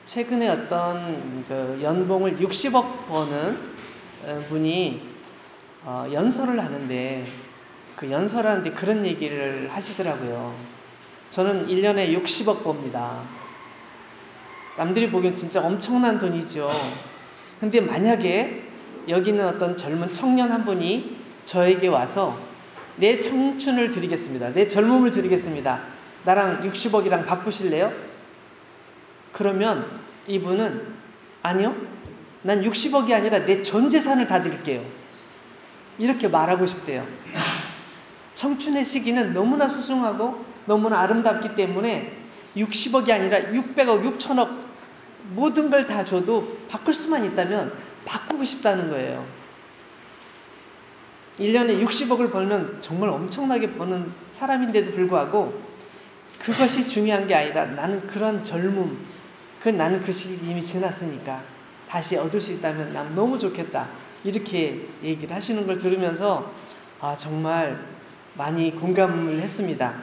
최근에 어떤 그 연봉을 60억 버는 분이 연설을 하는데 그 연설하는데 그런 얘기를 하시더라고요. 저는 1년에 60억 법니다. 남들이 보기엔 진짜 엄청난 돈이죠. 근데 만약에 여기 있는 어떤 젊은 청년 한 분이 저에게 와서 내 청춘을 드리겠습니다. 내 젊음을 드리겠습니다. 나랑 60억이랑 바꾸실래요? 그러면 이분은 아니요. 난 60억이 아니라 내 전 재산을 다 드릴게요. 이렇게 말하고 싶대요. 청춘의 시기는 너무나 소중하고 너무나 아름답기 때문에 60억이 아니라 600억, 6천억 모든 걸 다 줘도 바꿀 수만 있다면 바꾸고 싶다는 거예요. 1년에 60억을 벌면 정말 엄청나게 버는 사람인데도 불구하고 그것이 중요한 게 아니라 나는 그런 젊음, 나는 그 시기 이미 지났으니까 다시 얻을 수 있다면 난 너무 좋겠다. 이렇게 얘기를 하시는 걸 들으면서 정말 많이 공감을 했습니다.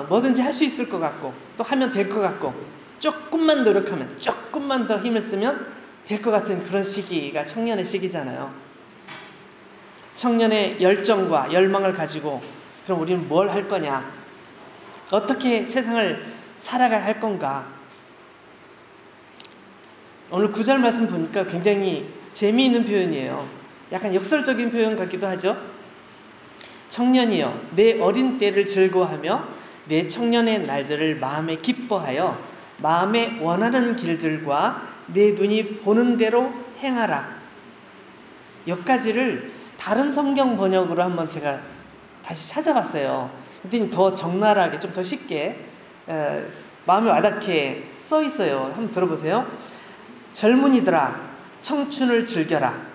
뭐든지 할 수 있을 것 같고 또 하면 될 것 같고 조금만 노력하면 조금만 더 힘을 쓰면 될 것 같은 그런 시기가 청년의 시기잖아요. 청년의 열정과 열망을 가지고 그럼 우리는 뭘 할 거냐? 어떻게 세상을 살아가야 할 건가? 오늘 9절 말씀 보니까 굉장히 재미있는 표현이에요. 약간 역설적인 표현 같기도 하죠. 청년이여 내 어린 때를 즐거워하며 내 청년의 날들을 마음에 기뻐하여 마음에 원하는 길들과 내 눈이 보는 대로 행하라. 여기까지를 다른 성경 번역으로 한번 제가 다시 찾아봤어요. 그랬더니 더 적나라하게 좀 더 쉽게 마음에 와닿게 써 있어요. 한번 들어보세요. 젊은이들아 청춘을 즐겨라.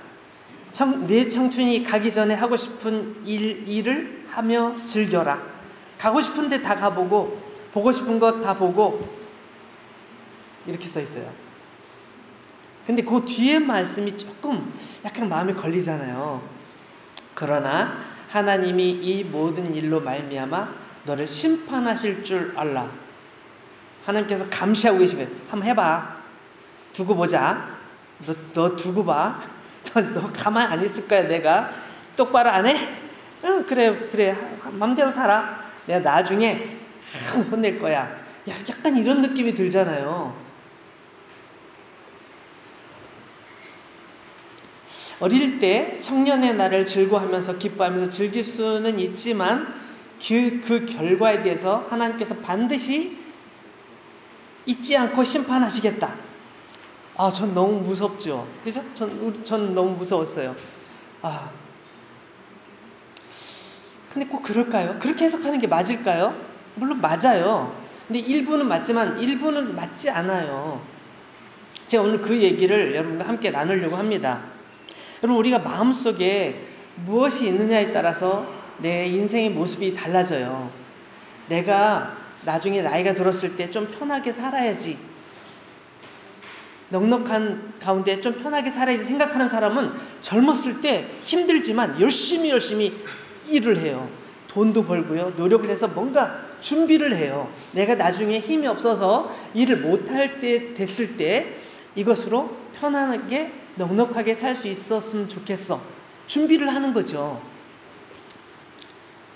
내 청춘이 가기 전에 하고 싶은 일을 하며 즐겨라. 가고 싶은 데 다 가보고 보고 싶은 것 다 보고 이렇게 써 있어요. 근데 그 뒤에 말씀이 조금 약간 마음에 걸리잖아요. 그러나 하나님이 이 모든 일로 말미암아 너를 심판하실 줄 알라. 하나님께서 감시하고 계신 거예요. 한번 해봐. 두고 보자. 너 두고 봐. 너 가만 안 있을 거야. 내가 똑바로 안 해? 응, 그래 맘대로 살아. 내가 나중에 혼낼 거야. 약간 이런 느낌이 들잖아요. 어릴 때 청년의 날을 즐거워하면서 기뻐하면서 즐길 수는 있지만 그 결과에 대해서 하나님께서 반드시 잊지 않고 심판하시겠다. 전 너무 무섭죠. 그죠? 전 너무 무서웠어요. 근데 꼭 그럴까요? 그렇게 해석하는 게 맞을까요? 물론 맞아요. 근데 일부는 맞지만 일부는 맞지 않아요. 제가 오늘 그 얘기를 여러분과 함께 나누려고 합니다. 여러분, 우리가 마음속에 무엇이 있느냐에 따라서 내 인생의 모습이 달라져요. 내가 나중에 나이가 들었을 때 좀 편하게 살아야지, 넉넉한 가운데 좀 편하게 살아야지 생각하는 사람은 젊었을 때 힘들지만 열심히 일을 해요. 돈도 벌고요. 노력을 해서 뭔가 준비를 해요. 내가 나중에 힘이 없어서 일을 못할 때 됐을 때 이것으로 편안하게 넉넉하게 살 수 있었으면 좋겠어. 준비를 하는 거죠.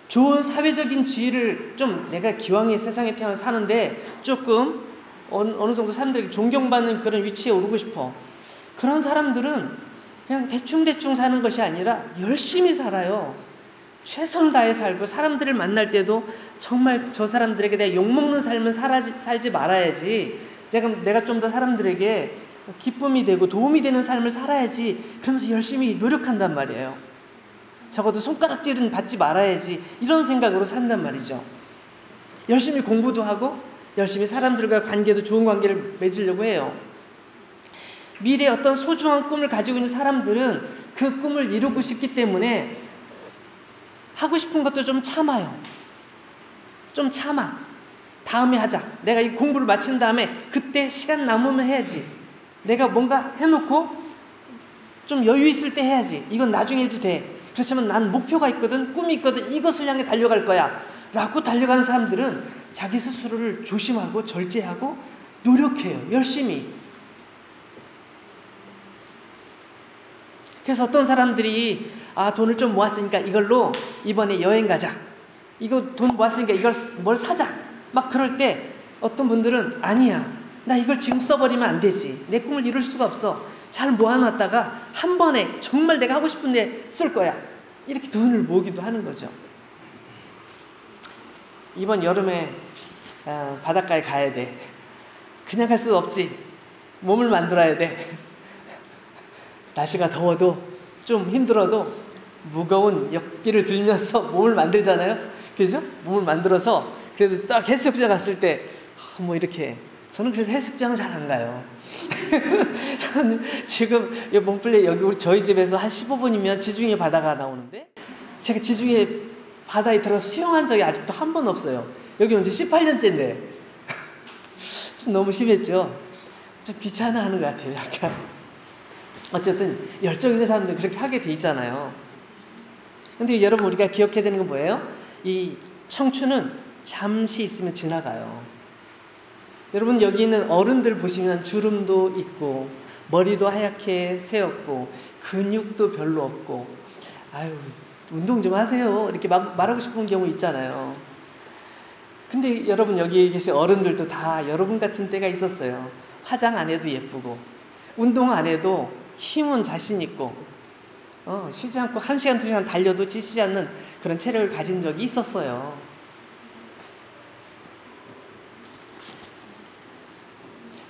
좋은 사회적인 지위를 좀 내가 기왕에 세상에 태어나서 사는데 조금 어느 정도 사람들에게 존경받는 그런 위치에 오르고 싶어. 그런 사람들은 그냥 대충 사는 것이 아니라 열심히 살아요. 최선을 다해 살고 사람들을 만날 때도 정말 저 사람들에게 내가 욕먹는 삶은 살지 말아야지. 내가 좀 더 사람들에게 기쁨이 되고 도움이 되는 삶을 살아야지. 그러면서 열심히 노력한단 말이에요. 적어도 손가락질은 받지 말아야지. 이런 생각으로 산단 말이죠. 열심히 공부도 하고 열심히 사람들과 관계도 좋은 관계를 맺으려고 해요. 미래에 어떤 소중한 꿈을 가지고 있는 사람들은 그 꿈을 이루고 싶기 때문에 하고 싶은 것도 좀 참아요. 좀 참아. 다음에 하자. 내가 이 공부를 마친 다음에 그때 시간 남으면 해야지. 내가 뭔가 해놓고 좀 여유 있을 때 해야지. 이건 나중에 해도 돼. 그렇지만 난 목표가 있거든, 꿈이 있거든, 이것을 향해 달려갈 거야 라고 달려가는 사람들은 자기 스스로를 조심하고 절제하고 노력해요. 열심히. 그래서 어떤 사람들이 돈을 좀 모았으니까 이걸로 이번에 여행 가자. 이거 돈 모았으니까 이걸 뭘 사자. 막 그럴 때 어떤 분들은 아니야. 나 이걸 지금 써버리면 안 되지. 내 꿈을 이룰 수가 없어. 잘 모아놨다가 한 번에 정말 내가 하고 싶은데 쓸 거야. 이렇게 돈을 모으기도 하는 거죠. 이번 여름에 바닷가에 가야 돼. 그냥 갈 수 없지. 몸을 만들어야 돼. 날씨가 더워도 좀 힘들어도 무거운 엽기를 들면서 몸을 만들잖아요. 그죠? 몸을 만들어서 그래도 딱 해수욕장 갔을 때 뭐 이렇게 저는 그래서 해수욕장을 잘 안 가요. 저는 지금 몽플레 여기 저희 집에서 한 15분이면 지중해 바다가 나오는데 제가 지중해 바다에 들어서 수영한 적이 아직도 한 번 없어요. 여기 온 지 18년째인데 좀 너무 심했죠. 좀 귀찮아하는 것 같아요. 약간 어쨌든 열정 있는 사람들은 그렇게 하게 돼 있잖아요. 근데 여러분 우리가 기억해야 되는 건 뭐예요? 이 청춘은 잠시 있으면 지나가요. 여러분 여기 있는 어른들 보시면 주름도 있고 머리도 하얗게 새었고 근육도 별로 없고 아유 운동 좀 하세요 이렇게 말하고 싶은 경우 있잖아요. 근데 여러분 여기 계신 어른들도 다 여러분 같은 때가 있었어요. 화장 안 해도 예쁘고 운동 안 해도 힘은 자신 있고 쉬지 않고 1시간 2시간 달려도 지치지 않는 그런 체력을 가진 적이 있었어요.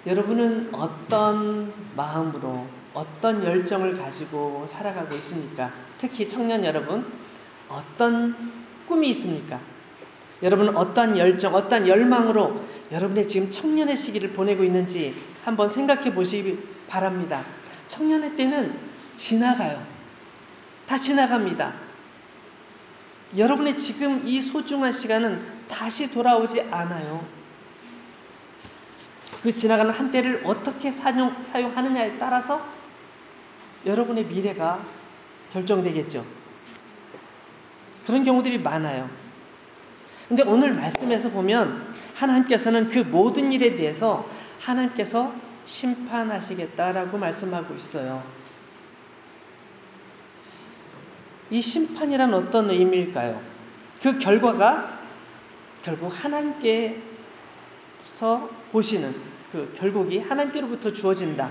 여러분은 어떤 마음으로 어떤 열정을 가지고 살아가고 있습니까? 특히 청년 여러분 어떤 꿈이 있습니까? 여러분은 어떤 열정, 어떤 열망으로 여러분의 지금 청년의 시기를 보내고 있는지 한번 생각해 보시기 바랍니다. 청년의 때는 지나가요. 다 지나갑니다. 여러분의 지금 이 소중한 시간은 다시 돌아오지 않아요. 그 지나가는 한때를 어떻게 사용하느냐에 따라서 여러분의 미래가 결정되겠죠. 그런 경우들이 많아요. 근데 오늘 말씀에서 보면 하나님께서는 그 모든 일에 대해서 하나님께서 심판하시겠다라고 말씀하고 있어요. 이 심판이란 어떤 의미일까요? 그 결과가 결국 하나님께서 보시는 그 결국이 하나님께로부터 주어진다.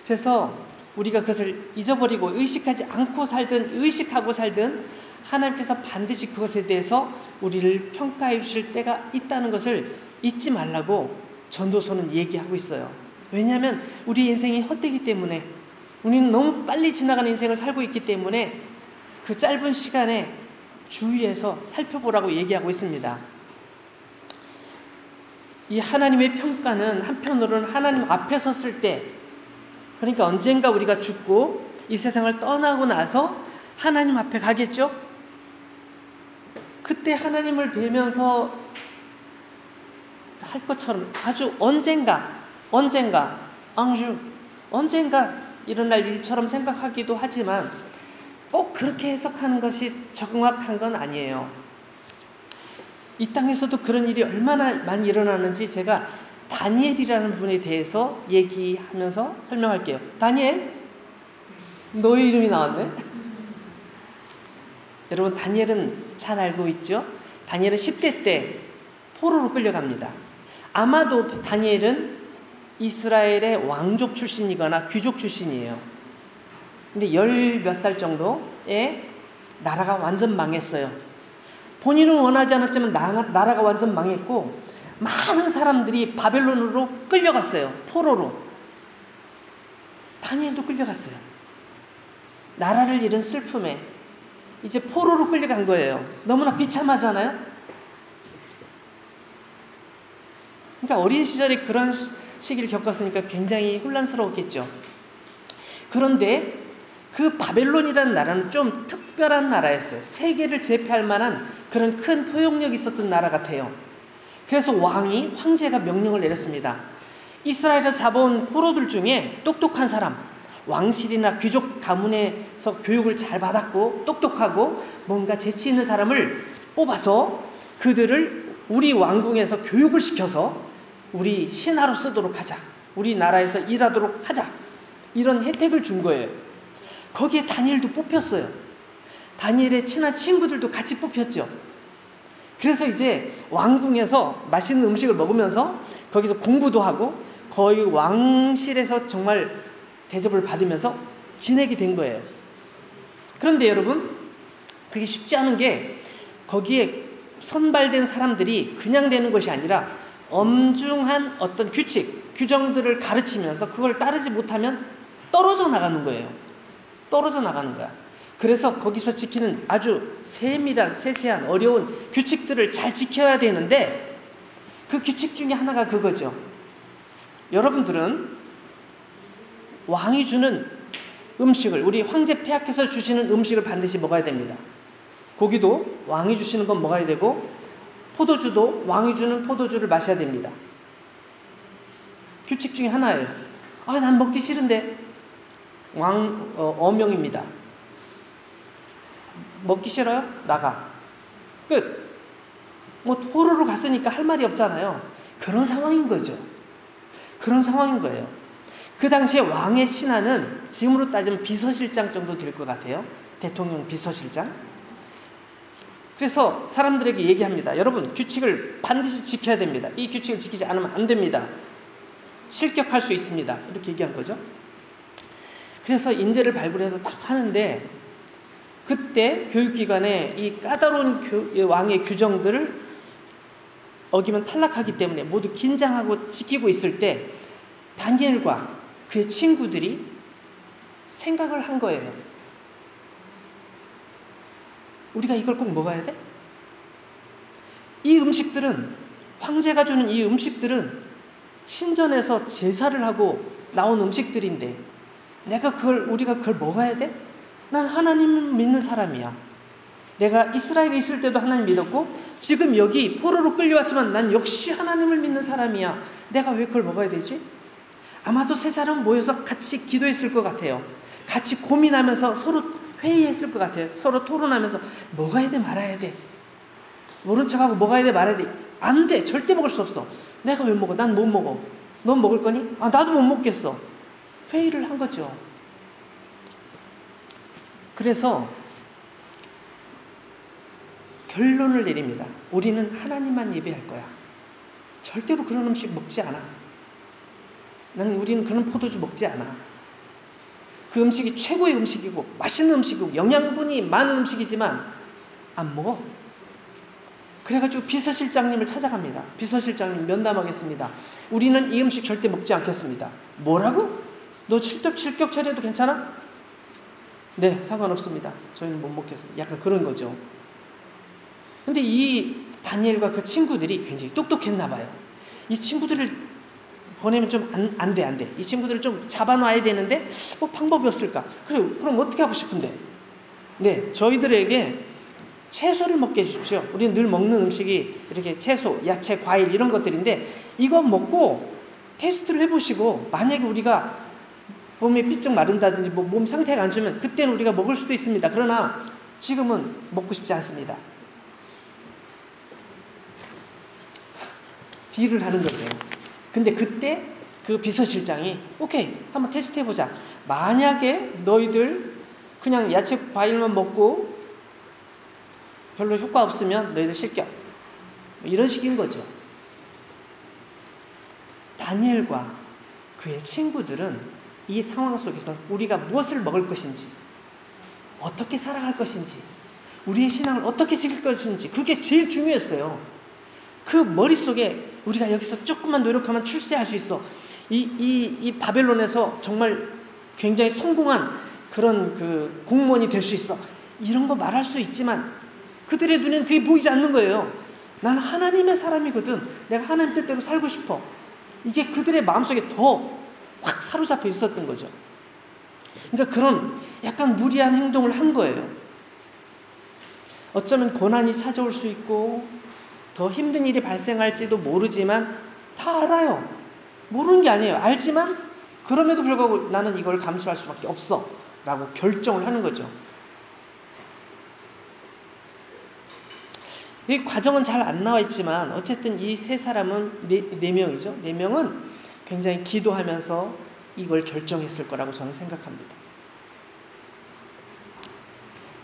그래서 우리가 그것을 잊어버리고 의식하지 않고 살든 의식하고 살든 하나님께서 반드시 그것에 대해서 우리를 평가해 주실 때가 있다는 것을 잊지 말라고 전도서는 얘기하고 있어요. 왜냐하면 우리 인생이 헛되기 때문에 우리는 너무 빨리 지나가는 인생을 살고 있기 때문에 그 짧은 시간에 주의해서 살펴보라고 얘기하고 있습니다. 이 하나님의 평가는 한편으로는 하나님 앞에 섰을 때, 그러니까 언젠가 우리가 죽고 이 세상을 떠나고 나서 하나님 앞에 가겠죠? 그때 하나님을 뵈면서 할 것처럼 아주 언젠가 일어날 일처럼 생각하기도 하지만 꼭 그렇게 해석하는 것이 정확한 건 아니에요. 이 땅에서도 그런 일이 얼마나 많이 일어나는지 제가 다니엘이라는 분에 대해서 얘기하면서 설명할게요. 다니엘? 너의 이름이 나왔네? 여러분 다니엘은 잘 알고 있죠? 다니엘은 10대 때 포로로 끌려갑니다. 아마도 다니엘은 이스라엘의 왕족 출신이거나 귀족 출신이에요. 근데 10 몇 살 정도에 나라가 완전 망했어요. 본인은 원하지 않았지만 나라가 완전 망했고 많은 사람들이 바벨론으로 끌려갔어요. 포로로. 다니엘도 끌려갔어요. 나라를 잃은 슬픔에 이제 포로로 끌려간 거예요. 너무나 비참하잖아요. 그러니까 어린 시절에 그런 시기를 겪었으니까 굉장히 혼란스러웠겠죠. 그런데 그 바벨론이라는 나라는 좀 특별한 나라였어요. 세계를 제패할 만한 그런 큰 포용력이 있었던 나라 같아요. 그래서 황제가 명령을 내렸습니다. 이스라엘에서 잡아온 포로들 중에 똑똑한 사람, 왕실이나 귀족 가문에서 교육을 잘 받았고 똑똑하고 뭔가 재치 있는 사람을 뽑아서 그들을 우리 왕궁에서 교육을 시켜서 우리 신하로 쓰도록 하자. 우리나라에서 일하도록 하자. 이런 혜택을 준 거예요. 거기에 다니엘도 뽑혔어요. 다니엘의 친한 친구들도 같이 뽑혔죠. 그래서 이제 왕궁에서 맛있는 음식을 먹으면서 거기서 공부도 하고 거의 왕실에서 정말 대접을 받으면서 지내게 된 거예요. 그런데 여러분, 그게 쉽지 않은 게 거기에 선발된 사람들이 그냥 되는 것이 아니라 엄중한 어떤 규칙, 규정들을 가르치면서 그걸 따르지 못하면 떨어져 나가는 거예요. 떨어져 나가는 거야. 그래서 거기서 지키는 아주 세밀한, 세세한, 어려운 규칙들을 잘 지켜야 되는데 그 규칙 중에 하나가 그거죠. 여러분들은 왕이 주는 음식을, 우리 황제 폐하께서 주시는 음식을 반드시 먹어야 됩니다. 고기도 왕이 주시는 건 먹어야 되고 포도주도 왕이 주는 포도주를 마셔야 됩니다. 규칙 중에 하나예요. 난 먹기 싫은데 어명입니다. 먹기 싫어요? 나가. 끝. 포로로 갔으니까 할 말이 없잖아요. 그런 상황인 거죠. 그런 상황인 거예요. 그 당시에 왕의 신하는 지금으로 따지면 비서실장 정도 될 것 같아요. 대통령 비서실장. 그래서 사람들에게 얘기합니다. 여러분, 규칙을 반드시 지켜야 됩니다. 이 규칙을 지키지 않으면 안 됩니다. 실격할 수 있습니다. 이렇게 얘기한 거죠. 그래서 인재를 발굴해서 딱 하는데 그때 교육기관에 이 까다로운 왕의 규정들을 어기면 탈락하기 때문에 모두 긴장하고 지키고 있을 때 다니엘과 그의 친구들이 생각을 한 거예요. 우리가 이걸 꼭 먹어야 돼? 이 음식들은, 황제가 주는 이 음식들은 신전에서 제사를 하고 나온 음식들인데 우리가 그걸 먹어야 돼? 난 하나님 믿는 사람이야. 내가 이스라엘에 있을 때도 하나님 믿었고 지금 여기 포로로 끌려왔지만 난 역시 하나님을 믿는 사람이야. 내가 왜 그걸 먹어야 되지? 아마도 세 사람 모여서 같이 기도했을 것 같아요. 같이 고민하면서 서로 회의했을 것 같아요. 서로 토론하면서 먹어야 돼 말아야 돼. 모른 척하고 먹어야 돼 말아야 돼. 안 돼. 절대 먹을 수 없어. 내가 왜 먹어? 난 못 먹어. 넌 먹을 거니? 나도 못 먹겠어. 회의를 한 거죠. 그래서 결론을 내립니다. 우리는 하나님만 예배할 거야. 절대로 그런 음식 먹지 않아. 우리는 그런 포도주 먹지 않아. 그 음식이 최고의 음식이고 맛있는 음식이고 영양분이 많은 음식이지만 안 먹어. 그래가지고 비서실장님을 찾아갑니다. 비서실장님, 면담하겠습니다. 우리는 이 음식 절대 먹지 않겠습니다. 뭐라고? 너 실격 처리해도 괜찮아? 네, 상관없습니다. 저희는 못 먹겠습니다. 약간 그런 거죠. 근데 이 다니엘과 그 친구들이 굉장히 똑똑했나 봐요. 이 친구들을 보내면 좀 안 돼. 이 친구들을 좀 잡아놔야 되는데 방법이 없을까? 그럼 어떻게 하고 싶은데? 네, 저희들에게 채소를 먹게 해주십시오. 우리는 늘 먹는 음식이 이렇게 채소, 야채, 과일 이런 것들인데 이거 먹고 테스트를 해보시고 만약에 우리가 몸이 삐쩍 마른다든지 몸 상태가 안 좋으면 그때는 우리가 먹을 수도 있습니다. 그러나 지금은 먹고 싶지 않습니다. 딜을 하는 거죠. 근데 그때 그 비서실장이 오케이, 한번 테스트 해보자. 만약에 너희들 그냥 야채 과일만 먹고 별로 효과 없으면 너희들 실격. 이런 식인 거죠. 다니엘과 그의 친구들은 이 상황 속에서 우리가 무엇을 먹을 것인지, 어떻게 살아갈 것인지, 우리의 신앙을 어떻게 지킬 것인지 그게 제일 중요했어요. 그 머릿속에 우리가 여기서 조금만 노력하면 출세할 수 있어. 이 바벨론에서 정말 굉장히 성공한 그런 그 공무원이 될 수 있어. 이런 거 말할 수 있지만 그들의 눈에는 그게 보이지 않는 거예요. 나는 하나님의 사람이거든. 내가 하나님 뜻대로 살고 싶어. 이게 그들의 마음속에 더 확 사로잡혀 있었던 거죠. 그러니까 그런 약간 무리한 행동을 한 거예요. 어쩌면 고난이 찾아올 수 있고 더 힘든 일이 발생할지도 모르지만 다 알아요. 모르는 게 아니에요. 알지만 그럼에도 불구하고 나는 이걸 감수할 수밖에 없어 라고 결정을 하는 거죠. 이 과정은 잘 안 나와 있지만 어쨌든 이 세 사람은 네 명이죠. 네 명은 굉장히 기도하면서 이걸 결정했을 거라고 저는 생각합니다.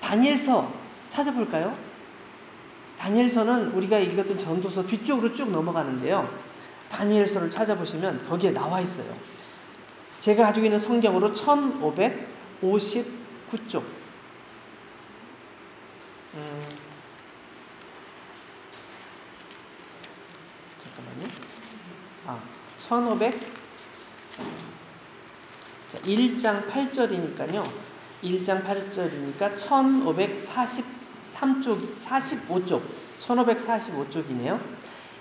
다니엘서 찾아볼까요? 다니엘서는 우리가 읽었던 전도서 뒤쪽으로 쭉 넘어가는데요. 다니엘서를 찾아보시면 거기에 나와 있어요. 제가 가지고 있는 성경으로 1559쪽. 잠깐만요. 1장 8절이니까요. 1장 8절이니까 1543쪽, 45쪽, 1545쪽이네요.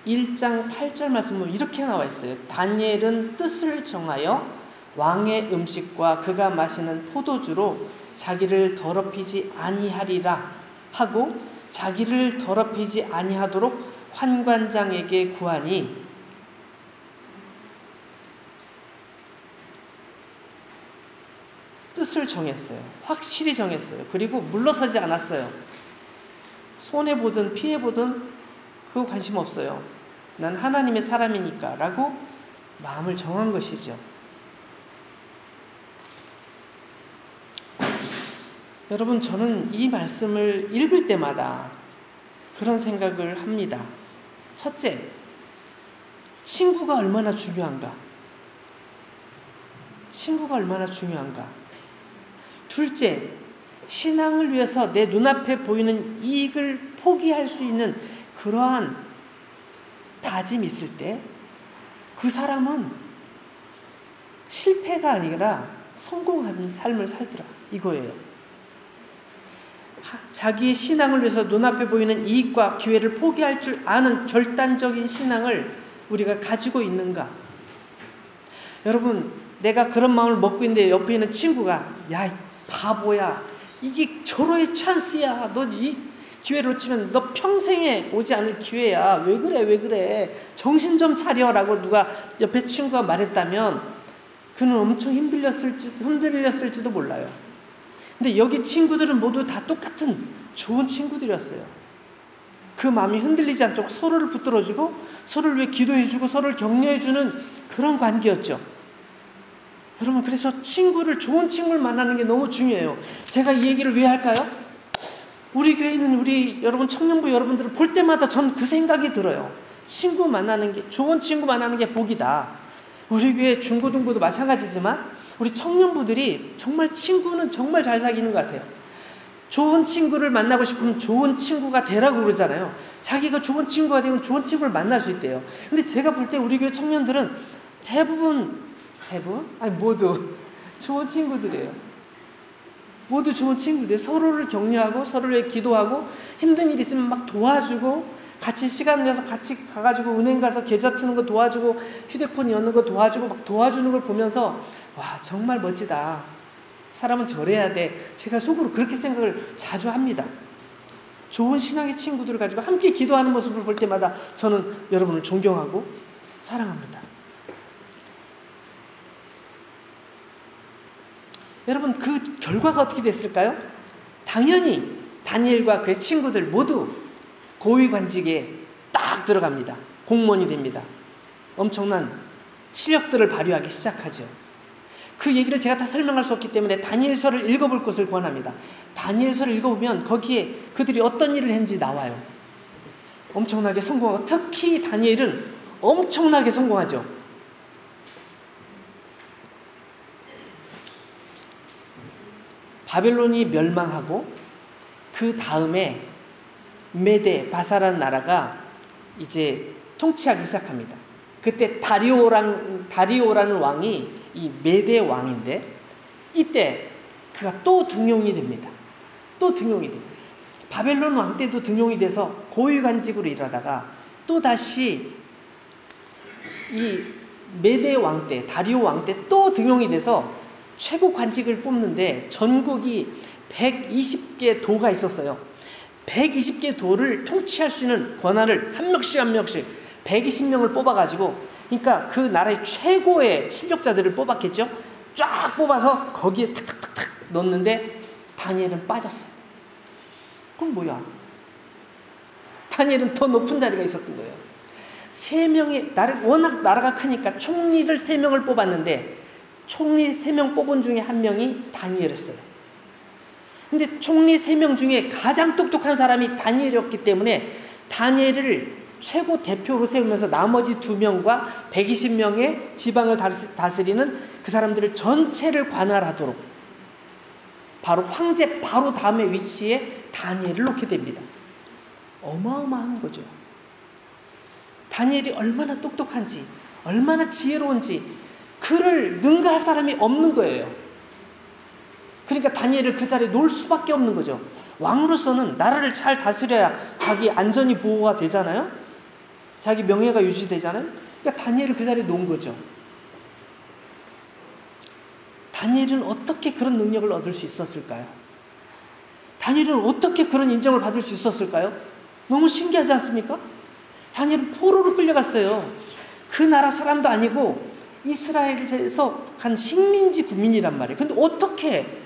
1장 8절 말씀은 이렇게 나와 있어요. 다니엘은 뜻을 정하여 왕의 음식과 그가 마시는 포도주로 자기를 더럽히지 아니하리라 하고 자기를 더럽히지 아니하도록 환관장에게 구하니 뜻을 정했어요. 확실히 정했어요. 그리고 물러서지 않았어요. 손해보든 피해보든 그거 관심 없어요. 난 하나님의 사람이니까 라고 마음을 정한 것이죠. 여러분, 저는 이 말씀을 읽을 때마다 그런 생각을 합니다. 첫째, 친구가 얼마나 중요한가? 친구가 얼마나 중요한가? 둘째, 신앙을 위해서 내 눈앞에 보이는 이익을 포기할 수 있는 그러한 다짐이 있을 때 그 사람은 실패가 아니라 성공하는 삶을 살더라 이거예요. 자기의 신앙을 위해서 눈앞에 보이는 이익과 기회를 포기할 줄 아는 결단적인 신앙을 우리가 가지고 있는가? 여러분, 내가 그런 마음을 먹고 있는데 옆에 있는 친구가 야, 바보야, 이게 절호의 찬스야, 너 이 기회를 놓치면 너 평생에 오지 않을 기회야, 왜 그래, 정신 좀 차려라고 누가 옆에 친구가 말했다면 그는 엄청 흔들렸을지도 몰라요. 근데 여기 친구들은 모두 다 똑같은 좋은 친구들이었어요. 그 마음이 흔들리지 않도록 서로를 붙들어주고 서로를 위해 기도해주고 서로를 격려해주는 그런 관계였죠. 여러분, 그래서 좋은 친구를 만나는 게 너무 중요해요. 제가 이 얘기를 왜 할까요? 우리 교회에 있는 우리 여러분, 청년부 여러분들을 볼 때마다 전 그 생각이 들어요. 좋은 친구 만나는 게 복이다. 우리 교회 중고등부도 마찬가지지만 우리 청년부들이 친구는 정말 잘 사귀는 것 같아요. 좋은 친구를 만나고 싶으면 좋은 친구가 되라고 그러잖아요. 자기가 좋은 친구가 되면 좋은 친구를 만날 수 있대요. 근데 제가 볼 때 우리 교회 청년들은 모두 좋은 친구들이에요. 모두 좋은 친구들, 서로를 격려하고 서로를 위해 기도하고 힘든 일 있으면 막 도와주고 같이 시간 내서 같이 가가지고 은행 가서 계좌 트는 거 도와주고 휴대폰 여는 거 도와주고 막 도와주는 걸 보면서 와, 정말 멋지다. 사람은 저래야 돼. 제가 속으로 그렇게 생각을 자주 합니다. 좋은 신앙의 친구들을 가지고 함께 기도하는 모습을 볼 때마다 저는 여러분을 존경하고 사랑합니다. 여러분, 그 결과가 어떻게 됐을까요? 당연히 다니엘과 그의 친구들 모두 고위관직에 딱 들어갑니다. 공무원이 됩니다. 엄청난 실력들을 발휘하기 시작하죠. 그 얘기를 제가 다 설명할 수 없기 때문에 다니엘서를 읽어볼 것을 권합니다. 다니엘서를 읽어보면 거기에 그들이 어떤 일을 했는지 나와요. 엄청나게 성공하고, 특히 다니엘은 엄청나게 성공하죠. 바벨론이 멸망하고 그 다음에 메데 바사라는 나라가 이제 통치하기 시작합니다. 그때 다리오라는 왕이 이 메데 왕인데 이때 그가 또 등용이 됩니다. 바벨론 왕 때도 등용이 돼서 고위관직으로 일하다가 또 다시 이 메데 왕 때, 다리오 왕 때 또 등용이 돼서 최고 관직을 뽑는데 전국이 120개 도가 있었어요. 120개 도를 통치할 수 있는 권한을 한 명씩 120명을 뽑아가지고, 그러니까 그 나라의 최고의 실력자들을 뽑았겠죠. 쫙 뽑아서 거기에 탁탁탁탁 넣었는데 다니엘은 빠졌어요. 그럼 뭐야? 다니엘은 더 높은 자리가 있었던 거예요. 3명의, 워낙 나라가 크니까 총리를 3명을 뽑았는데 총리 3명 뽑은 중에 1명이 다니엘이었어요. 근데 총리 3명 중에 가장 똑똑한 사람이 다니엘이었기 때문에 다니엘을 최고 대표로 세우면서 나머지 2명과 120명의 지방을 다스리는 그 사람들을 전체를 관할하도록 바로 황제 바로 다음에 위치에 다니엘을 놓게 됩니다. 어마어마한 거죠. 다니엘이 얼마나 똑똑한지, 얼마나 지혜로운지 그를 능가할 사람이 없는 거예요. 그러니까 다니엘을 그 자리에 놓을 수밖에 없는 거죠. 왕으로서는 나라를 잘 다스려야 자기 안전이 보호가 되잖아요. 자기 명예가 유지되잖아요. 그러니까 다니엘을 그 자리에 놓은 거죠. 다니엘은 어떻게 그런 능력을 얻을 수 있었을까요? 다니엘은 어떻게 그런 인정을 받을 수 있었을까요? 너무 신기하지 않습니까? 다니엘은 포로로 끌려갔어요. 그 나라 사람도 아니고 이스라엘에서 간 식민지 국민이란 말이에요. 근데 어떻게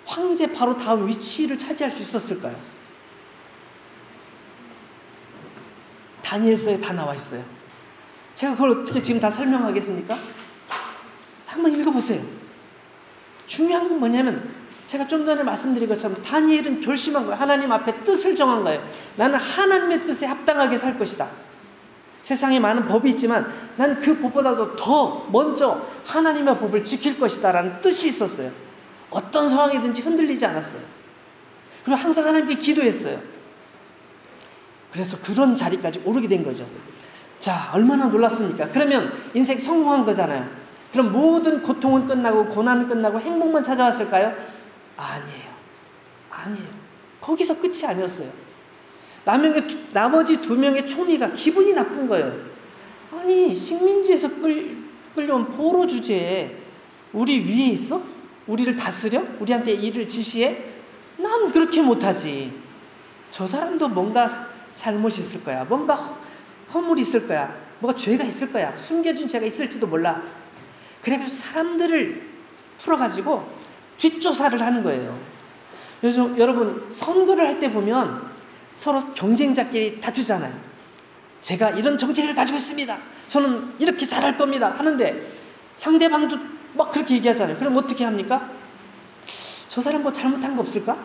황제 바로 다음 위치를 차지할 수 있었을까요? 다니엘서에 다 나와 있어요. 제가 그걸 어떻게 지금 다 설명하겠습니까? 한번 읽어보세요. 중요한 건 뭐냐면 제가 좀 전에 말씀드린 것처럼 다니엘은 결심한 거예요. 하나님 앞에 뜻을 정한 거예요. 나는 하나님의 뜻에 합당하게 살 것이다. 세상에 많은 법이 있지만 난 그 법보다도 더 먼저 하나님의 법을 지킬 것이다 라는 뜻이 있었어요. 어떤 상황이든지 흔들리지 않았어요. 그리고 항상 하나님께 기도했어요. 그래서 그런 자리까지 오르게 된 거죠. 자, 얼마나 놀랐습니까? 그러면 인생 성공한 거잖아요. 그럼 모든 고통은 끝나고 고난은 끝나고 행복만 찾아왔을까요? 아니에요. 거기서 끝이 아니었어요. 나머지 2명의 총리가 기분이 나쁜 거예요. 아니, 식민지에서 끌려온 포로 주제에 우리 위에 있어? 우리를 다스려? 우리한테 일을 지시해? 난 그렇게 못하지. 저 사람도 뭔가 잘못이 있을 거야. 뭔가 허물이 있을 거야. 뭐가 죄가 있을 거야. 숨겨진 죄가 있을지도 몰라. 그래서 사람들을 풀어가지고 뒷조사를 하는 거예요. 요즘 여러분 선거를 할 때 보면 서로 경쟁자끼리 다투잖아요. 제가 이런 정책을 가지고 있습니다. 저는 이렇게 잘할 겁니다. 하는데 상대방도 막 그렇게 얘기하잖아요. 그럼 어떻게 합니까? 저 사람 뭐 잘못한 거 없을까?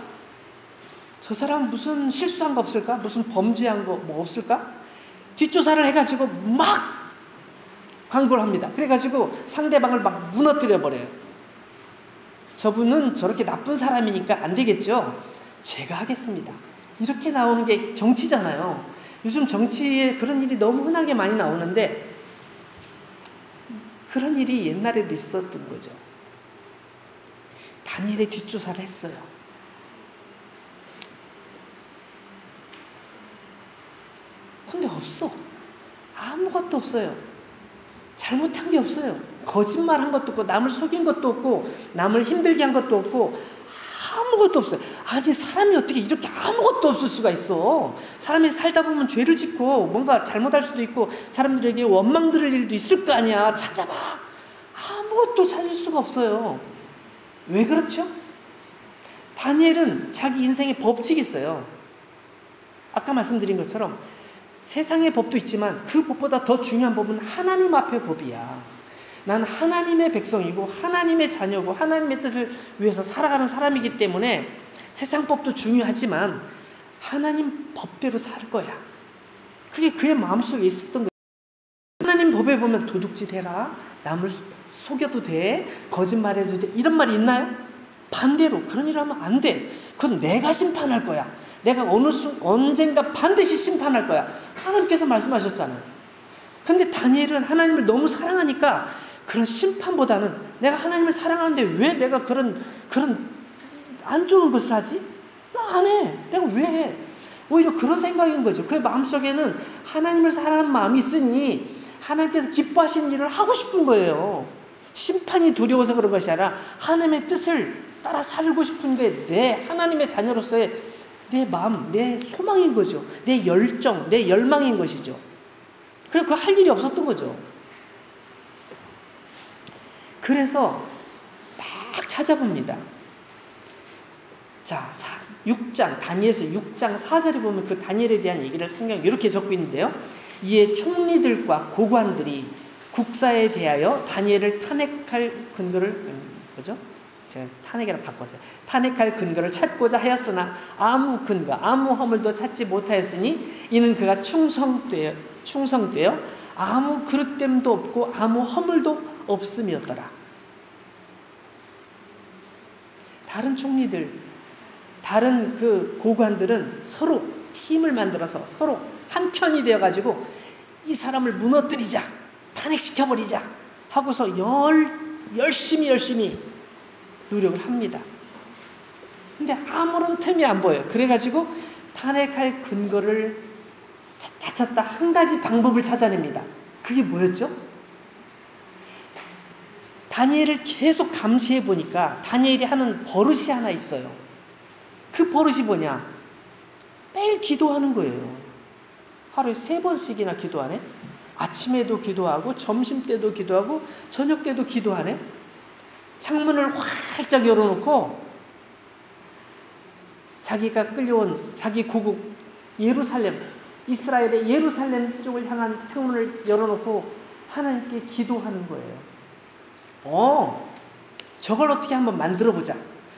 저 사람 무슨 실수한 거 없을까? 무슨 범죄한 거 뭐 없을까? 뒷조사를 해가지고 막 광고를 합니다. 그래가지고 상대방을 막 무너뜨려 버려요. 저분은 저렇게 나쁜 사람이니까 안 되겠죠? 제가 하겠습니다. 이렇게 나오는 게 정치잖아요. 요즘 정치에 그런 일이 너무 흔하게 많이 나오는데 그런 일이 옛날에도 있었던 거죠. 다니엘의 뒷조사를 했어요. 근데 없어. 아무것도 없어요. 잘못한 게 없어요. 거짓말한 것도 없고 남을 속인 것도 없고 남을 힘들게 한 것도 없고 아무것도 없어요. 아니 사람이 어떻게 이렇게 아무것도 없을 수가 있어. 사람이 살다 보면 죄를 짓고 뭔가 잘못할 수도 있고 사람들에게 원망 들을 일도 있을 거 아니야. 찾아봐. 아무것도 찾을 수가 없어요. 왜 그렇죠? 다니엘은 자기 인생의 법칙이 있어요. 아까 말씀드린 것처럼 세상의 법도 있지만 그 법보다 더 중요한 법은 하나님 앞의 법이야. 나는 하나님의 백성이고 하나님의 자녀고 하나님의 뜻을 위해서 살아가는 사람이기 때문에 세상 법도 중요하지만 하나님 법대로 살 거야. 그게 그의 마음속에 있었던 거예요. 하나님 법에 보면 도둑질 해라, 남을 속여도 돼, 거짓말해도 돼, 이런 말이 있나요? 반대로 그런 일 하면 안 돼. 그건 내가 심판할 거야. 내가 언젠가 반드시 심판할 거야. 하나님께서 말씀하셨잖아요. 근데 다니엘은 하나님을 너무 사랑하니까 그런 심판보다는 내가 하나님을 사랑하는데 왜 내가 그런 안 좋은 것을 하지? 나 안 해. 내가 왜 해? 오히려 그런 생각인 거죠. 그의 마음속에는 하나님을 사랑하는 마음이 있으니 하나님께서 기뻐하시는 일을 하고 싶은 거예요. 심판이 두려워서 그런 것이 아니라 하나님의 뜻을 따라 살고 싶은 게 내 하나님의 자녀로서의 내 마음, 내 소망인 거죠. 내 열정, 내 열망인 것이죠. 그래서 그 할 일이 없었던 거죠. 그래서 막 찾아봅니다. 자, 6장, 다니엘서 6장 4절에 보면 그 다니엘에 대한 얘기를 성경에 이렇게 적고 있는데요. 이에 총리들과 고관들이 국사에 대하여 다니엘을 탄핵할 근거를, 뭐죠? 제가 탄핵이라 바꿨어요. 탄핵할 근거를 찾고자 하였으나 아무 근거, 아무 허물도 찾지 못하였으니 이는 그가 충성되어 아무 그릇됨도 없고 아무 허물도 없음이었더라. 다른 총리들, 다른 그 고관들은 서로 팀을 만들어서 서로 한 편이 되어가지고 이 사람을 무너뜨리자, 탄핵시켜버리자 하고서 열심히 노력을 합니다. 근데 아무런 틈이 안 보여요. 그래가지고 탄핵할 근거를 찾다 한 가지 방법을 찾아냅니다. 그게 뭐였죠? 다니엘을 계속 감시해 보니까 다니엘이 하는 버릇이 하나 있어요. 그 버릇이 뭐냐? 매일 기도하는 거예요. 하루에 3번씩이나 기도하네. 아침에도 기도하고 점심때도 기도하고 저녁때도 기도하네. 창문을 활짝 열어놓고 자기가 끌려온 자기 고국 예루살렘, 이스라엘의 예루살렘 쪽을 향한 창문을 열어놓고 하나님께 기도하는 거예요. 저걸 어떻게 한번 만들어보자.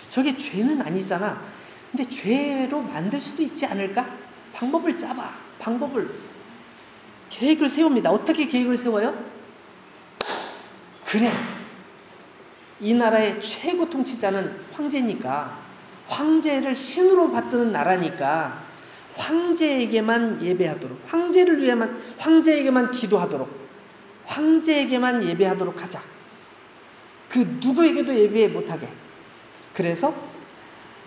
저게 죄는 아니잖아. 근데 죄로 만들 수도 있지 않을까? 방법을 짜봐. 계획을 세웁니다. 어떻게 계획을 세워요? 그래, 이 나라의 최고 통치자는 황제니까, 황제를 신으로 받드는 나라니까 황제에게만 예배하도록, 황제에게만 기도하도록, 황제에게만 예배하도록 하자. 그 누구에게도 예배 못하게. 그래서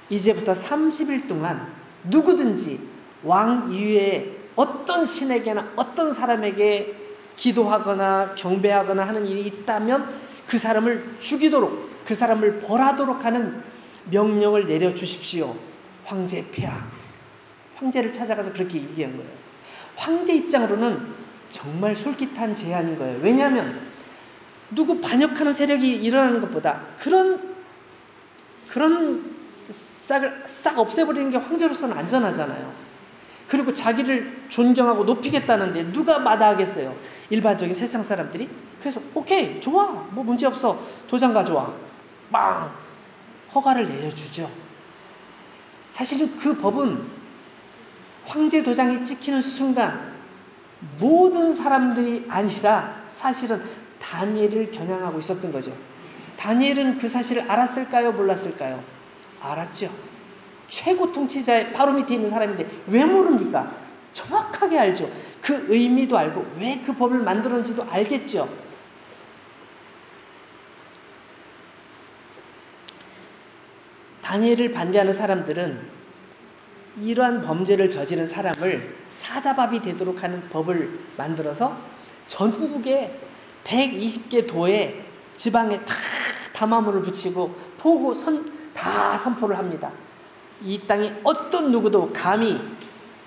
이제부터 30일 동안 누구든지 왕 이외에 어떤 신에게나 어떤 사람에게 기도하거나 경배하거나 하는 일이 있다면 그 사람을 죽이도록, 그 사람을 벌하도록 하는 명령을 내려주십시오. 황제 폐하. 황제를 찾아가서 그렇게 얘기한 거예요. 황제 입장으로는 정말 솔깃한 제안인 거예요. 왜냐하면 누구 반역하는 세력이 일어나는 것보다 그런 싹을 싹 없애버리는 게 황제로서는 안전하잖아요. 그리고 자기를 존경하고 높이겠다는데 누가 마다하겠어요? 일반적인 세상 사람들이. 그래서 오케이, 좋아, 뭐 문제 없어, 도장 가져와, 빵, 허가를 내려주죠. 사실은 그 법은 황제 도장이 찍히는 순간 모든 사람들이 아니라 사실은 다니엘을 겨냥하고 있었던 거죠. 다니엘은 그 사실을 알았을까요? 몰랐을까요? 알았죠. 최고 통치자의 바로 밑에 있는 사람인데 왜 모릅니까? 정확하게 알죠. 그 의미도 알고 왜 그 법을 만들었는지도 알겠죠. 다니엘을 반대하는 사람들은 이러한 범죄를 저지른 사람을 사자밥이 되도록 하는 법을 만들어서 전국에 120개 도에 지방에 다 담화문을 붙이고 포고 다 선포를 합니다. 이 땅에 어떤 누구도 감히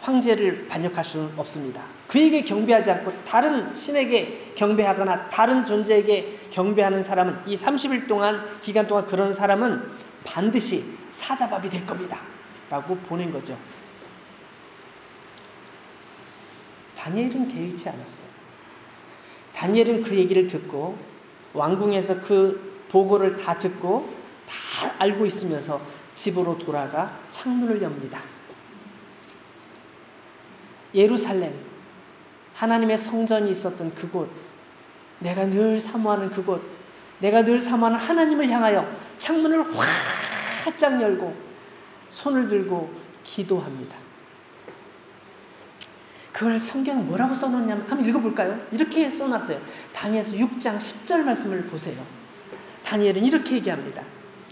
황제를 반역할 수는 없습니다. 그에게 경배하지 않고 다른 신에게 경배하거나 다른 존재에게 경배하는 사람은, 이 30일 동안 기간 동안 그런 사람은 반드시 사자밥이 될 겁니다 라고 보낸 거죠. 다니엘은 개의치 않았어요. 다니엘은 그 얘기를 듣고 왕궁에서 그 보고를 다 듣고 다 알고 있으면서 집으로 돌아가 창문을 엽니다. 예루살렘, 하나님의 성전이 있었던 그곳, 내가 늘 사모하는 그곳, 내가 늘 사모하는 하나님을 향하여 창문을 활짝 열고 손을 들고 기도합니다. 그걸 성경에 뭐라고 써놓냐면 한번 읽어볼까요? 이렇게 써놨어요. 다니엘서 6장 10절 말씀을 보세요. 다니엘은 이렇게 얘기합니다.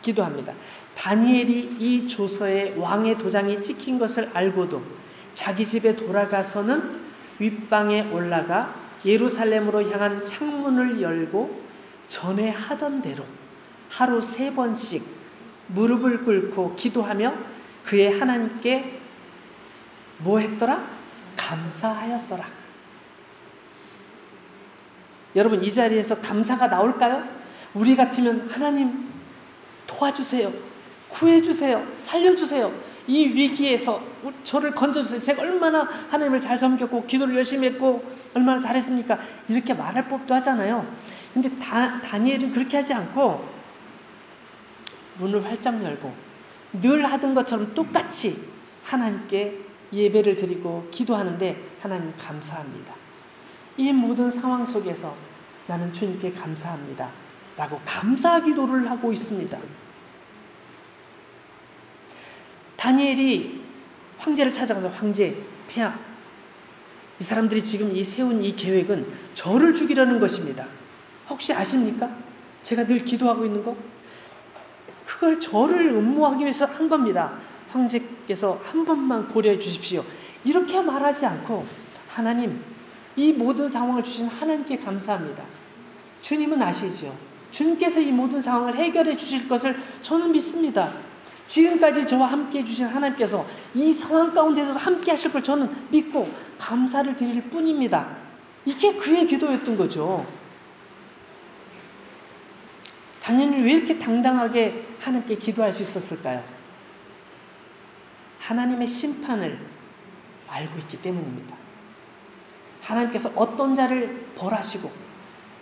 기도합니다. 다니엘이 이 조서에 왕의 도장이 찍힌 것을 알고도 자기 집에 돌아가서는 윗방에 올라가 예루살렘으로 향한 창문을 열고 전에 하던 대로 하루 3번씩 무릎을 꿇고 기도하며 그의 하나님께 뭐 했더라? 감사하였더라. 여러분, 이 자리에서 감사가 나올까요? 우리 같으면 하나님 도와주세요, 구해주세요, 살려주세요, 이 위기에서 저를 건져주세요. 제가 얼마나 하나님을 잘 섬겼고 기도를 열심히 했고 얼마나 잘했습니까? 이렇게 말할 법도 하잖아요. 근데 다니엘은 그렇게 하지 않고 문을 활짝 열고 늘 하던 것처럼 똑같이 하나님께 예배를 드리고 기도하는데 하나님 감사합니다. 이 모든 상황 속에서 나는 주님께 감사합니다 라고 감사 기도를 하고 있습니다. 다니엘이 황제를 찾아가서 황제, 폐하, 이 사람들이 지금 세운 이 계획은 저를 죽이려는 것입니다. 혹시 아십니까? 제가 늘 기도하고 있는 거? 그걸 저를 음모하기 위해서 한 겁니다. 황제께서 한 번만 고려해 주십시오. 이렇게 말하지 않고 하나님, 이 모든 상황을 주신 하나님께 감사합니다. 주님은 아시죠? 주님께서 이 모든 상황을 해결해 주실 것을 저는 믿습니다. 지금까지 저와 함께 해주신 하나님께서 이 상황 가운데서도 함께 하실 걸 저는 믿고 감사를 드릴 뿐입니다. 이게 그의 기도였던 거죠. 다니엘은 왜 이렇게 당당하게 하나님께 기도할 수 있었을까요? 하나님의 심판을 알고 있기 때문입니다. 하나님께서 어떤 자를 벌하시고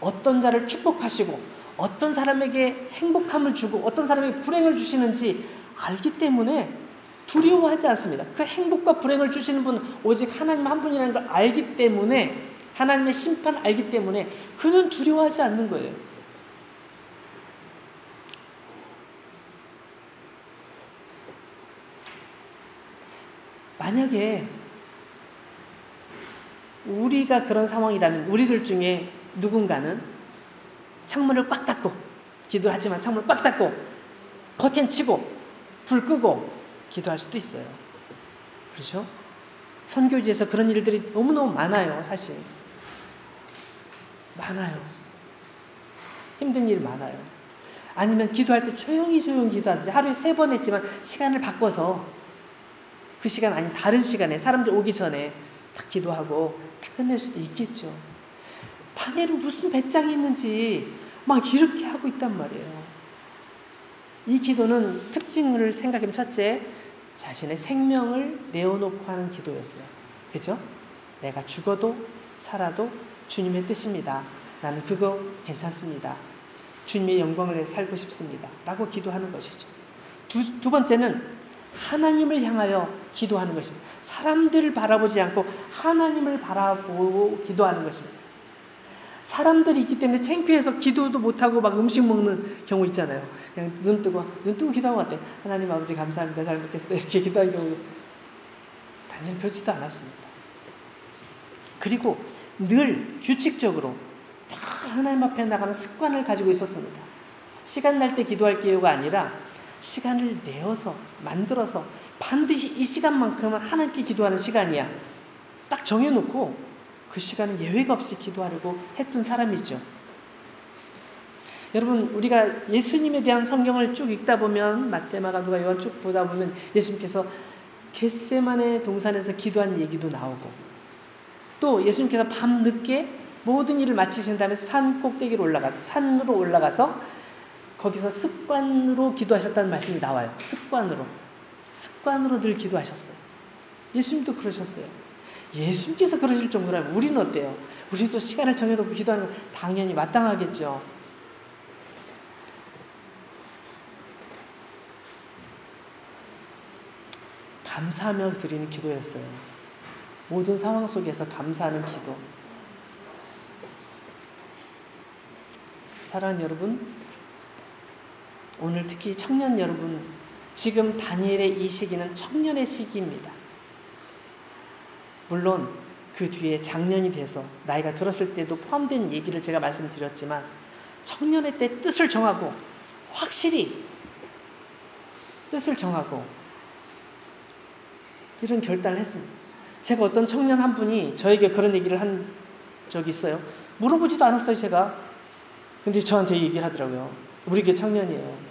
어떤 자를 축복하시고 어떤 사람에게 행복함을 주고 어떤 사람에게 불행을 주시는지 알기 때문에 두려워하지 않습니다. 그 행복과 불행을 주시는 분은 오직 하나님 한 분이라는 걸 알기 때문에, 하나님의 심판을 알기 때문에 그는 두려워하지 않는 거예요. 만약에 우리가 그런 상황이라면 우리들 중에 누군가는 창문을 꽉 닫고 기도를 하지만 창문을 꽉 닫고 커튼 치고 불 끄고 기도할 수도 있어요. 그렇죠? 선교지에서 그런 일들이 너무너무 많아요. 사실 많아요. 힘든 일 많아요. 아니면 기도할 때 조용히 기도하든지 하루에 3번 했지만 시간을 바꿔서 그 시간 아닌 다른 시간에 사람들 오기 전에 딱 기도하고 딱 끝낼 수도 있겠죠. 다니엘은 무슨 배짱이 있는지 막 이렇게 하고 있단 말이에요. 이 기도는 특징을 생각하면 첫째, 자신의 생명을 내어놓고 하는 기도였어요. 그죠? 내가 죽어도 살아도 주님의 뜻입니다. 나는 그거 괜찮습니다. 주님의 영광을 위해 살고 싶습니다. 라고 기도하는 것이죠. 두 번째는 하나님을 향하여 기도하는 것입니다. 사람들을 바라보지 않고 하나님을 바라보고 기도하는 것입니다. 사람들이 있기 때문에 창피해서 기도도 못하고 막 음식 먹는 경우 있잖아요. 그냥 눈 뜨고 기도하고 왔대. 하나님 아버지 감사합니다. 잘 먹겠습니다. 이렇게 기도한 경우 당연히 그렇지도 않았습니다. 그리고 늘 규칙적으로 늘 하나님 앞에 나가는 습관을 가지고 있었습니다. 시간 날 때 기도할 기회가 아니라 시간을 내어서 만들어서 반드시 이 시간만큼은 하나님께 기도하는 시간이야. 딱 정해놓고 그 시간은 예외가 없이 기도하려고 했던 사람이죠. 여러분, 우리가 예수님에 대한 성경을 쭉 읽다 보면 마태, 마가, 누가, 요한 쭉 보다 보면 예수님께서 겟세마네 동산에서 기도한 얘기도 나오고, 또 예수님께서 밤늦게 모든 일을 마치신 다음에 산 꼭대기로 올라가서 산으로 올라가서 거기서 습관으로 기도하셨다는 말씀이 나와요. 습관으로 늘 기도하셨어요. 예수님도 그러셨어요. 예수님께서 그러실 정도라면 우리는 어때요? 우리도 시간을 정해놓고 기도하는 건 당연히 마땅하겠죠. 감사하며 드리는 기도였어요. 모든 상황 속에서 감사하는 기도. 사랑하는 여러분, 오늘 특히 청년 여러분, 지금 다니엘의 이 시기는 청년의 시기입니다. 물론 그 뒤에 장년이 돼서 나이가 들었을 때도 포함된 얘기를 제가 말씀드렸지만 청년의 때 뜻을 정하고 확실히 뜻을 정하고 이런 결단을 했습니다. 제가 어떤 청년 한 분이 저에게 그런 얘기를 한 적이 있어요. 물어보지도 않았어요, 제가. 근데 저한테 얘기를 하더라고요. 우리 교회 청년이에요.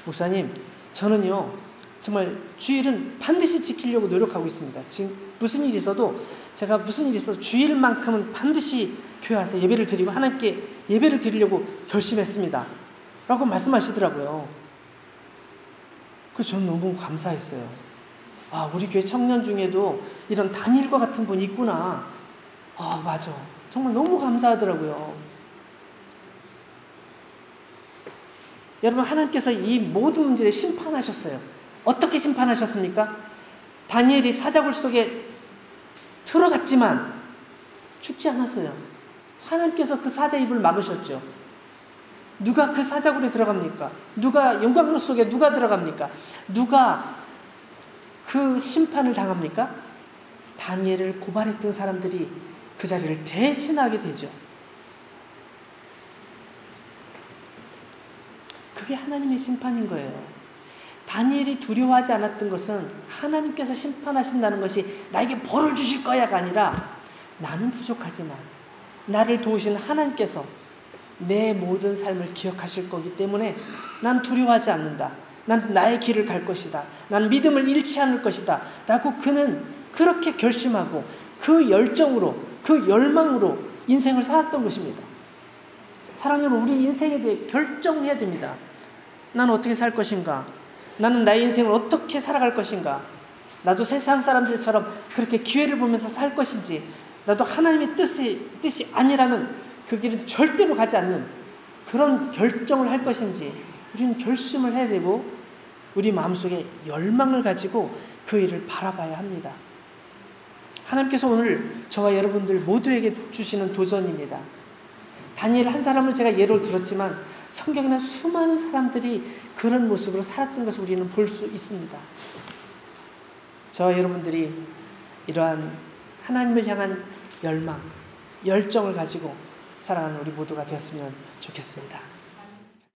목사님, 저는요 정말 주일은 반드시 지키려고 노력하고 있습니다. 지금 무슨 일이 있어도 제가 무슨 일이 있어도 주일만큼은 반드시 교회 와서 예배를 드리고 하나님께 예배를 드리려고 결심했습니다. 라고 말씀하시더라고요. 그래서 저는 너무 감사했어요. 아, 우리 교회 청년 중에도 이런 다니엘과 같은 분이 있구나. 아, 맞아. 정말 너무 감사하더라고요. 여러분, 하나님께서 이 모든 문제를 심판하셨어요. 어떻게 심판하셨습니까? 다니엘이 사자굴 속에 들어갔지만 죽지 않았어요. 하나님께서 그 사자 입을 막으셨죠. 누가 그 사자굴에 들어갑니까? 누가 영광로 속에 누가 들어갑니까? 누가 그 심판을 당합니까? 다니엘을 고발했던 사람들이 그 자리를 대신하게 되죠. 그게 하나님의 심판인 거예요. 다니엘이 두려워하지 않았던 것은 하나님께서 심판하신다는 것이 나에게 벌을 주실 거야가 아니라 나는 부족하지만 나를 도우신 하나님께서 내 모든 삶을 기억하실 거기 때문에 난 두려워하지 않는다. 난 나의 길을 갈 것이다. 난 믿음을 잃지 않을 것이다. 라고 그는 그렇게 결심하고 그 열정으로, 그 열망으로 인생을 살았던 것입니다. 사랑하는 여러분, 우리 인생에 대해 결정해야 됩니다. 나는 어떻게 살 것인가? 나는 나의 인생을 어떻게 살아갈 것인가? 나도 세상 사람들처럼 그렇게 기회를 보면서 살 것인지, 나도 하나님의 뜻이 아니라면 그 길은 절대로 가지 않는 그런 결정을 할 것인지 우리는 결심을 해야 되고 우리 마음속에 열망을 가지고 그 일을 바라봐야 합니다. 하나님께서 오늘 저와 여러분들 모두에게 주시는 도전입니다. 다니엘 한 사람을 제가 예로 들었지만 성경에는 수많은 사람들이 그런 모습으로 살았던 것을 우리는 볼 수 있습니다. 저와 여러분들이 이러한 하나님을 향한 열망, 열정을 가지고 살아가는 우리 모두가 되었으면 좋겠습니다.